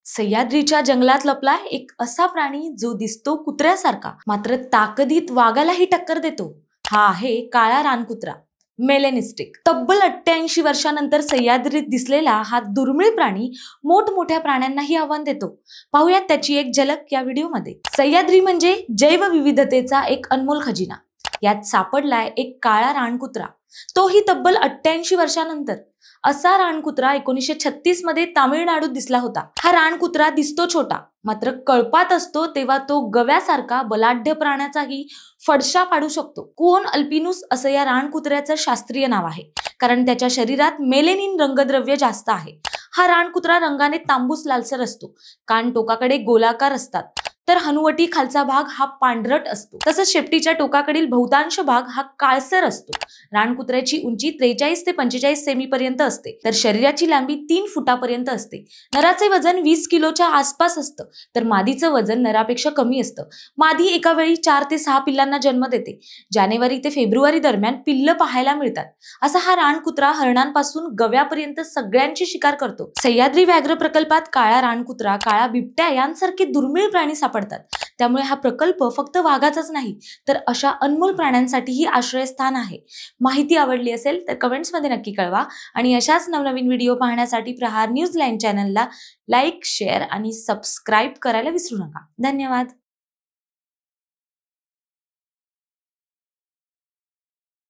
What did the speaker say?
सह्याद्रीच्या जंगलात लपलाय एक असा प्राणी जो दिसतो कुत्र्यासारखा मात्र ताकदीत वाघालाही टक्कर देतो। हा आहे काळा रानकुत्रा, मेलेनिस्टिक। तब्बल 88 वर्षांनंतर सह्याद्रीत दिसलेला हा दुर्मिळ प्राणी मोठमोठ्या प्राण्यांनाही आव्हान देतो। पाहूयात त्याची एक झलक या व्हिडिओमध्ये। सह्याद्री म्हणजे जैवविविधतेचा एक अनमोल खजिना। यात सापडलाय एक काळा रानकुत्रा, तोही तब्बल 88 वर्षांनंतर। असा रानकुत्रा 1936 मध्ये तामिळनाडूत दिसला होता। हा रानकुत्रा दिसतो छोटा, मात्र कळपात असतो तेव्हा तो गव्यासारखा बलाढ्य प्राण्याचाही फडशा पाडू शकतो। कुओन अल्पिनुस असं या रानकुत्र्याचं शास्त्रीय नाव आहे, कारण त्याच्या शरीरात मेलेनिन रंगद्रव्य जास्त आहे। हा रानकुत्रा रंगाने तांबूस लालसर असतो, कान टोकाकडे गोलाकार असतात, तर हनुवटी खालचा भाग हा पांढरट असतो, तसंच शेपटीच्या टोकाकडील बहुतांश भाग हा काळसर असतो। रानकुत्र्याची उंची 43 ते 45 सेमी पर्यंत असते, तर शरीराची लांबी 3 फुटापर्यंत असते। नराचे वजन 20 किलोच्या आसपास असतं, तर मादीचं वजन नरापेक्षा कमी असतं। मादी एका वेळी 4 ते 6 पिल्लांना जन्म देते। जानेवारी ते फेब्रुवारी दरम्यान पिल्लं पाहायला मिळतात। असा हा रानकुत्रा हरणांपासून गव्यापर्यंत सगळ्यांची शिकार करतो। सह्याद्री व्याघ्र प्रकल्पात काळा रानकुत्रा, काळा बिबट्या यांसारखे दुर्मिळ प्राणी सापडतात। त्यामुळे हा प्रकल्प फक्त वाघाचाच नाही, तर अशा अनमोल प्राण्यांसाठीही आश्रयस्थान आहे। माहिती आवडली असेल तर कमेंट्समध्ये नक्की कळवा आणि अशाच नवनवीन व्हिडिओ पाहण्यासाठी प्रहार न्यूज लाईन चॅनलला लाईक, शेअर आणि सबस्क्राईब करायला विसरू नका। धन्यवाद।